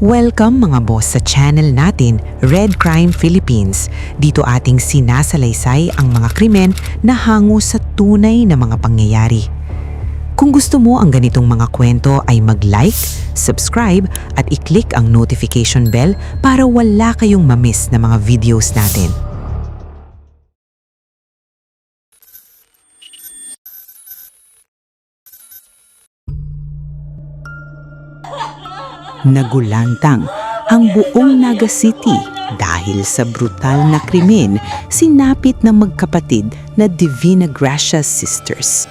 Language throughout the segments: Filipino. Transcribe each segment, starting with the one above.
Welcome mga boss sa channel natin, Red Crime Philippines. Dito ating sinasalaysay ang mga krimen na hango sa tunay na mga pangyayari. Kung gusto mo ang ganitong mga kwento ay mag-like, subscribe at i-click ang notification bell para wala kayong ma-miss na mga videos natin. Nagulantang ang buong Naga City dahil sa brutal na krimen sinapit ng magkapatid na Divina Gracia Sisters.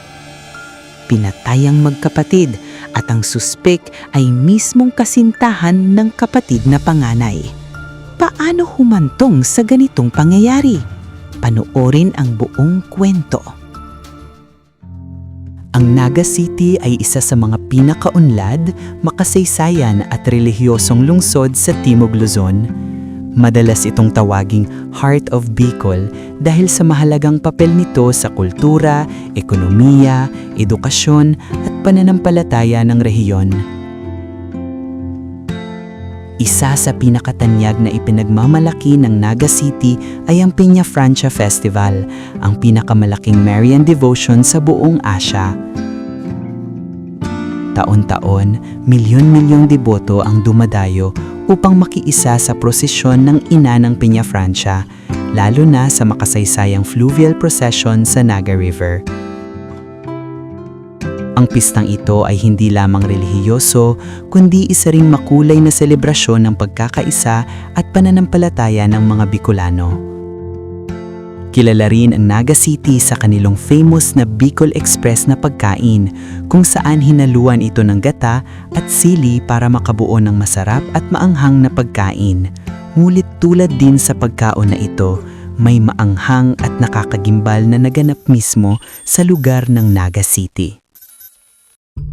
Pinatay ang magkapatid at ang suspek ay mismong kasintahan ng kapatid na panganay. Paano humantong sa ganitong pangyayari? Panoorin ang buong kwento. Ang Naga City ay isa sa mga pinakaunlad, makasaysayan at relihiyosong lungsod sa Timog Luzon. Madalas itong tawaging Heart of Bicol dahil sa mahalagang papel nito sa kultura, ekonomiya, edukasyon at pananampalataya ng rehiyon. Isa sa pinakatanyag na ipinagmamalaki ng Naga City ay ang Peña Francia Festival, ang pinakamalaking Marian devotion sa buong Asia. Taon-taon, milyon-milyong deboto ang dumadayo upang makiisa sa prosesyon ng ina ng Peña Francia, lalo na sa makasaysayang fluvial procession sa Naga River. Ang pistang ito ay hindi lamang relihiyoso, kundi isa ring makulay na selebrasyon ng pagkakaisa at pananampalataya ng mga Bicolano. Kilala rin ang Naga City sa kanilang famous na Bicol Express na pagkain, kung saan hinaluan ito ng gata at sili para makabuo ng masarap at maanghang na pagkain. Ngunit tulad din sa pagkaon na ito, may maanghang at nakakagimbal na naganap mismo sa lugar ng Naga City.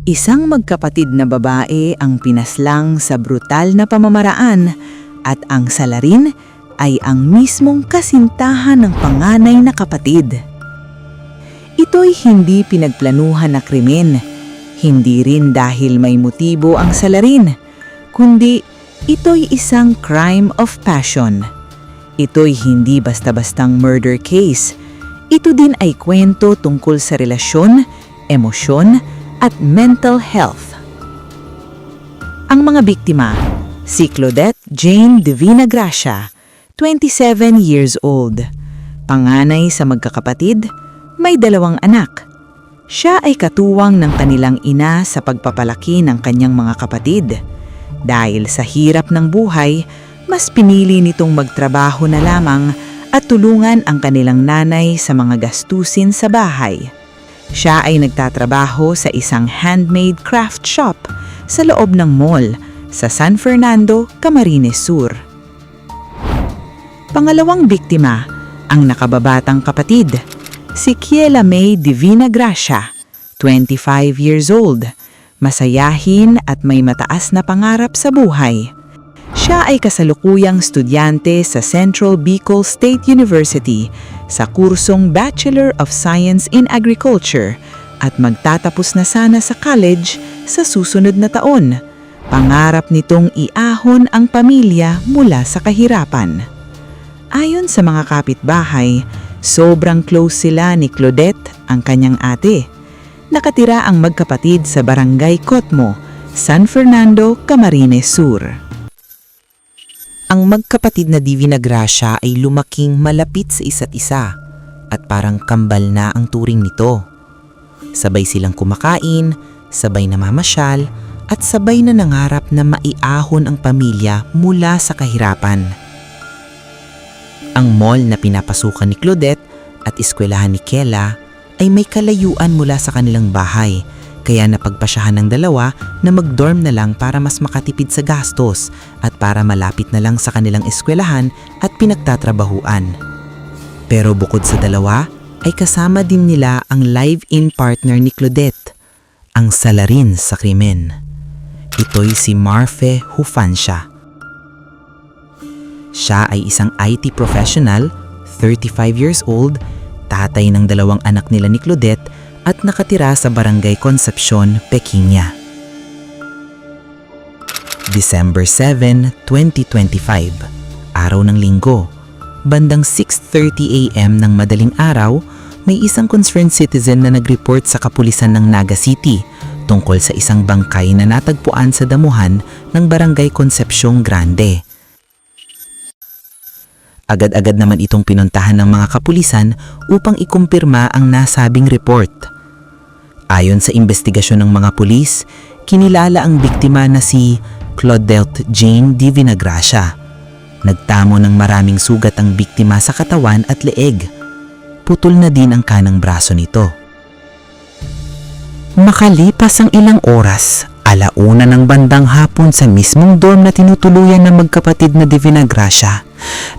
Isang magkapatid na babae ang pinaslang sa brutal na pamamaraan at ang salarin ay ang mismong kasintahan ng panganay na kapatid. Ito'y hindi pinagplanuhan na krimen, hindi rin dahil may motibo ang salarin, kundi ito'y isang crime of passion. Ito'y hindi basta-bastang murder case. Ito din ay kwento tungkol sa relasyon, emosyon, at mental health. Ang mga biktima, si Claudette Jane Divina Gracia, 27 years old. Panganay sa magkakapatid, may 2 anak. Siya ay katuwang ng kanilang ina sa pagpapalaki ng kanyang mga kapatid. Dahil sa hirap ng buhay, mas pinili nitong magtrabaho na lamang at tulungan ang kanilang nanay sa mga gastusin sa bahay. Siya ay nagtatrabaho sa isang handmade craft shop sa loob ng mall sa San Fernando, Camarines Sur. Pangalawang biktima, ang nakababatang kapatid, si Kiela May Divina Gracia, 25 years old, masayahin at may mataas na pangarap sa buhay. Siya ay kasalukuyang estudyante sa Central Bicol State University sa kursong Bachelor of Science in Agriculture at magtatapos na sana sa college sa susunod na taon. Pangarap nitong iahon ang pamilya mula sa kahirapan. Ayon sa mga kapitbahay, sobrang close sila ni Claudette, ang kanyang ate. Nakatira ang magkapatid sa Barangay Cotmo, San Fernando, Camarines Sur. Ang magkapatid na Divina Gracia ay lumaking malapit sa isa't isa at parang kambal na ang turing nito. Sabay silang kumakain, sabay na mamasyal at sabay na nangarap na maiahon ang pamilya mula sa kahirapan. Ang mall na pinapasukan ni Claudette at eskwelahan ni Kiela ay may kalayuan mula sa kanilang bahay, kaya napagpasyahan ng dalawa na mag-dorm na lang para mas makatipid sa gastos at para malapit na lang sa kanilang eskwelahan at pinagtatrabahuan. Pero bukod sa dalawa, ay kasama din nila ang live-in partner ni Claudette, ang salarin sa krimen. Ito'y si Marfe Hufancia. Siya ay isang IT professional, 35 years old, tatay ng 2 anak nila ni Claudette at nakatira sa Barangay Concepcion, Pequeña. December 7, 2025, araw ng linggo. Bandang 6:30 AM ng madaling araw, may isang concerned citizen na nag-report sa kapulisan ng Naga City tungkol sa isang bangkay na natagpuan sa damuhan ng Barangay Concepcion Grande. Agad-agad naman itong pinuntahan ng mga kapulisan upang ikumpirma ang nasabing report. Ayon sa investigasyon ng mga pulis, kinilala ang biktima na si Claudette Jane D. Vinagracia. Nagtamo ng maraming sugat ang biktima sa katawan at leeg. Putol na din ang kanang braso nito. Makalipas ang ilang oras, alauna ng bandang hapon sa mismong dorm na tinutuluyan ng magkapatid na D. Vinagracia,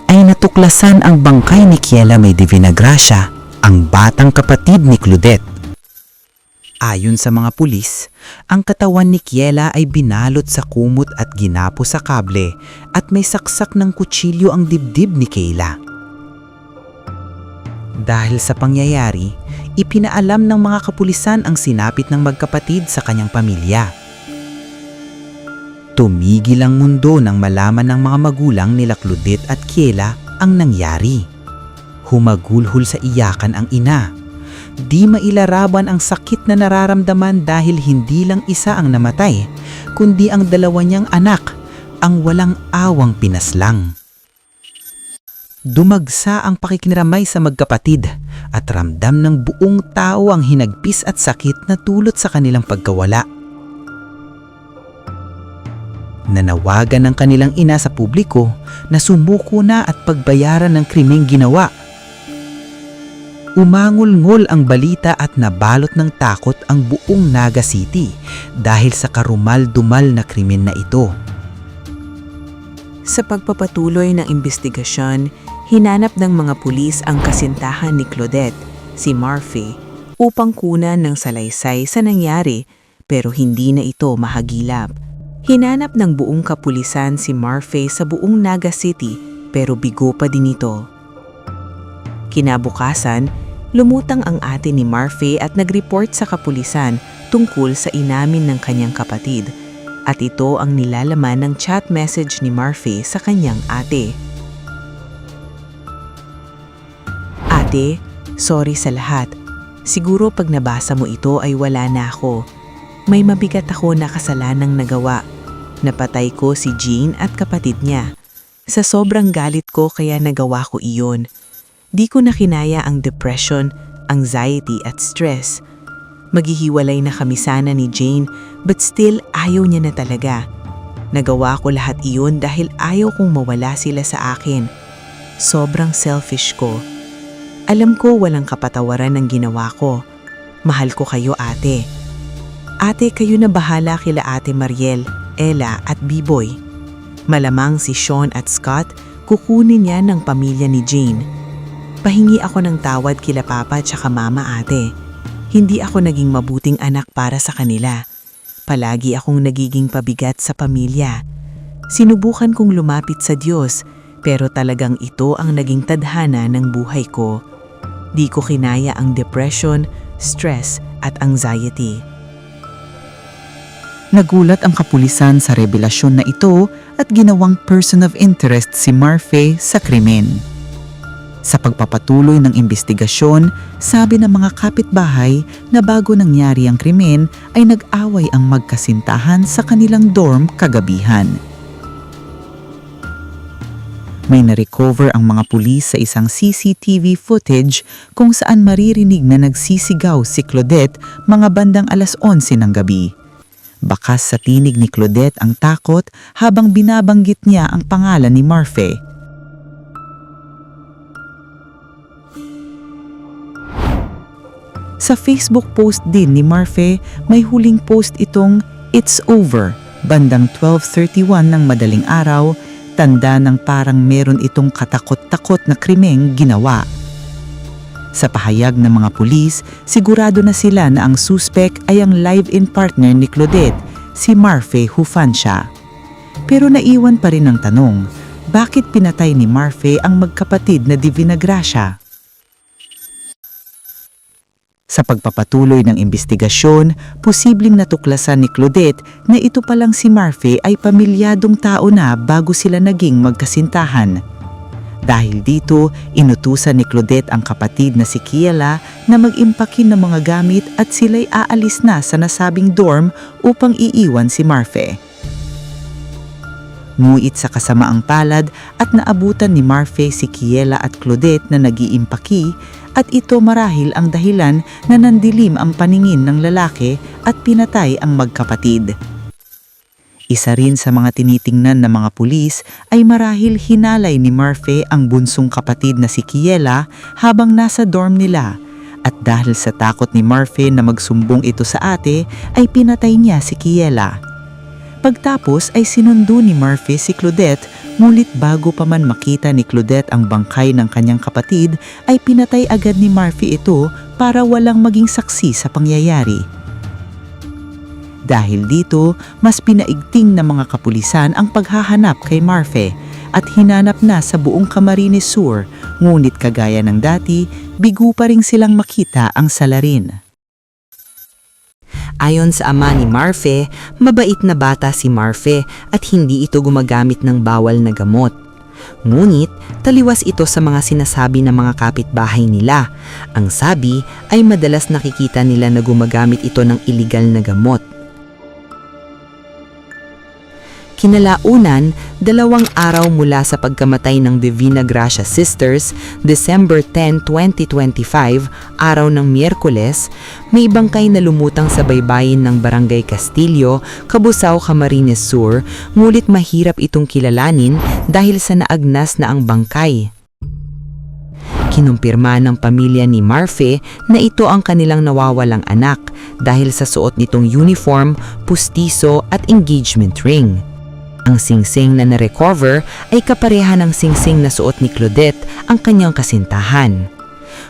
ay natuklasan ang bangkay ni Kiela May D. Vinagracia, ang batang kapatid ni Claudette. Ayon sa mga pulis, ang katawan ni Kiela ay binalot sa kumot at ginapo sa kable at may saksak ng kutsilyo ang dibdib ni Kayla. Dahil sa pangyayari, ipinaalam ng mga kapulisan ang sinapit ng magkapatid sa kanyang pamilya. Tumigil ang mundo nang malaman ng mga magulang nila Claudette at Kiela ang nangyari. Humagulhol sa iyakan ang ina. Di mailarawan ang sakit na nararamdaman dahil hindi lang isa ang namatay, kundi ang dalawa niyang anak, ang walang awang pinaslang. Dumagsa ang pakikiniramay sa magkapatid at ramdam ng buong tao ang hinagpis at sakit na dulot sa kanilang pagkawala. Nanawagan ng kanilang ina sa publiko na sumuko na at pagbayaran ng krimeng ginawa. Umangol-ngol ang balita at nabalot ng takot ang buong Naga City dahil sa karumal-dumal na krimen na ito. Sa pagpapatuloy ng investigasyon, hinanap ng mga pulis ang kasintahan ni Claudette, si Murphy, upang kunan ng salaysay sa nangyari pero hindi na ito mahagilap. Hinanap ng buong kapulisan si Murphy sa buong Naga City pero bigo pa din ito. Kinabukasan, lumutang ang ate ni Murphy at nag-report sa kapulisan tungkol sa inamin ng kanyang kapatid at ito ang nilalaman ng chat message ni Murphy sa kanyang ate. Ate, sorry sa lahat. Siguro pag nabasa mo ito ay wala na ako. May mabigat ako na kasalanang nagawa. Napatay ko si Jean at kapatid niya. Sa sobrang galit ko kaya nagawa ko iyon. Di ko na kinaya ang depression, anxiety at stress. Maghihiwalay na kami sana ni Jane but still ayaw niya na talaga. Nagawa ko lahat iyon dahil ayaw kong mawala sila sa akin. Sobrang selfish ko. Alam ko walang kapatawaran ang ginawa ko. Mahal ko kayo ate. Ate, kayo na bahala kila ate Mariel, Ella at Biboy. Malamang si Sean at Scott kukunin niya ng pamilya ni Jane. Pahingi ako ng tawad kila papa at saka mama ate. Hindi ako naging mabuting anak para sa kanila. Palagi akong nagiging pabigat sa pamilya. Sinubukan kong lumapit sa Diyos pero talagang ito ang naging tadhana ng buhay ko. Di ko kinaya ang depression, stress at anxiety. Nagulat ang kapulisan sa revelasyon na ito at ginawang person of interest si Murphy sa krimen. Sa pagpapatuloy ng investigasyon, sabi ng mga kapitbahay na bago nangyari ang krimen ay nag-away ang magkasintahan sa kanilang dorm kagabihan. May na-recover ang mga pulis sa isang CCTV footage kung saan maririnig na nagsisigaw si Claudette mga bandang 11:00 ng gabi. Bakas sa tinig ni Claudette ang takot habang binabanggit niya ang pangalan ni Murphy. Sa Facebook post din ni Murphy, may huling post itong "It's over" bandang 12:31 ng madaling araw, tanda ng parang meron itong katakot-takot na krimeng ginawa. Sa pahayag ng mga pulis, sigurado na sila na ang suspect ay ang live-in partner ni Claudette, si Murphy Hufancia. Pero naiwan pa rin ang tanong, bakit pinatay ni Murphy ang magkapatid na D. Vinagracia? Sa pagpapatuloy ng imbestigasyon, posibleng natuklasan ni Claudette na ito palang si Murphy ay pamilyadong tao na bago sila naging magkasintahan. Dahil dito, inutusan ni Claudette ang kapatid na si Kiela na mag-impakin ng mga gamit at sila'y aalis na sa nasabing dorm upang iiwan si Murphy. Nguit sa kasamaang palad at naabutan ni Murphy si Kiela at Claudette na nag-iimpaki at ito marahil ang dahilan na nandilim ang paningin ng lalaki at pinatay ang magkapatid. Isa rin sa mga tinitingnan ng mga pulis ay marahil hinalay ni Murphy ang bunsong kapatid na si Kiela habang nasa dorm nila at dahil sa takot ni Murphy na magsumbong ito sa ate ay pinatay niya si Kiela. Pagtapos ay sinundo ni Murphy si Claudette, ngunit bago pa man makita ni Claudette ang bangkay ng kanyang kapatid ay pinatay agad ni Murphy ito para walang maging saksi sa pangyayari. Dahil dito, mas pinaigting ng mga kapulisan ang paghahanap kay Murphy at hinanap na sa buong Camarines Sur, ngunit kagaya ng dati, bigo pa rin silang makita ang salarin. Ayon sa ama ni Murphy, mabait na bata si Murphy at hindi ito gumagamit ng bawal na gamot. Ngunit, taliwas ito sa mga sinasabi ng mga kapitbahay nila. Ang sabi ay madalas nakikita nila na gumagamit ito ng iligal na gamot. Kinalaunan, 2 araw mula sa pagkamatay ng Divina Gracia Sisters, December 10, 2025, araw ng Miyerkules, may bangkay na lumutang sa baybayin ng Barangay Castillo, Cabusao, Camarines Sur, ngulit mahirap itong kilalanin dahil sa naagnas na ang bangkay. Kinumpirma ng pamilya ni Murphy na ito ang kanilang nawawalang anak dahil sa suot nitong uniform, pustiso at engagement ring. Ang singsing na na-recover ay kapareha ng singsing na suot ni Claudette, ang kanyang kasintahan.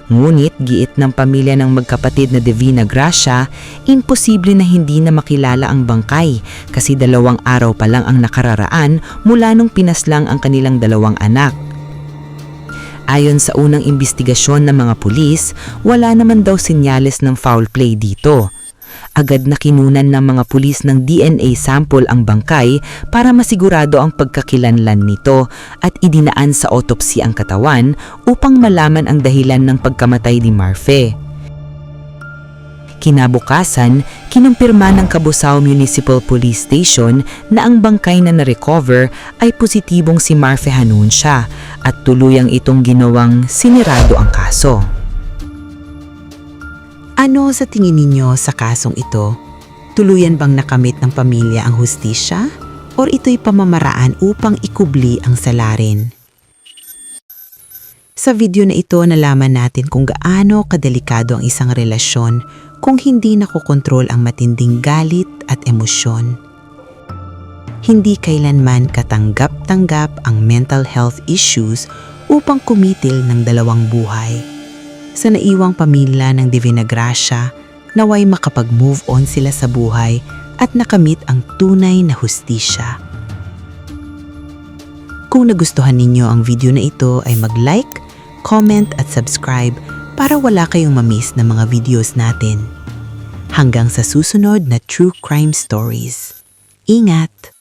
Ngunit giit ng pamilya ng magkapatid na Divina Gracia, imposible na hindi na makilala ang bangkay kasi 2 araw pa lang ang nakararaan mula nung pinaslang ang kanilang 2 anak. Ayon sa unang imbestigasyon ng mga pulis, wala naman daw senyales ng foul play dito. Agad na kinunan ng mga pulis ng DNA sample ang bangkay para masigurado ang pagkakilanlan nito at idinaan sa autopsy ang katawan upang malaman ang dahilan ng pagkamatay ni Murphy. Kinabukasan, kinumpirma ng Cabusao Municipal Police Station na ang bangkay na na-recover ay positibong si Murphy Hanuncia at tuluyang itong ginawang sinirado ang kaso. Ano sa tingin ninyo sa kasong ito? Tuluyan bang nakamit ng pamilya ang hustisya? O ito'y pamamaraan upang ikubli ang salarin? Sa video na ito, nalaman natin kung gaano kadelikado ang isang relasyon kung hindi nakokontrol ang matinding galit at emosyon. Hindi kailanman katanggap-tanggap ang mental health issues upang kumitil ng 2 buhay. Sa naiwang pamilya ng Divina Gracia, naway makapag-move on sila sa buhay at nakamit ang tunay na hustisya. Kung nagustuhan ninyo ang video na ito ay mag-like, comment at subscribe para wala kayong ma-miss na mga videos natin. Hanggang sa susunod na True Crime Stories. Ingat!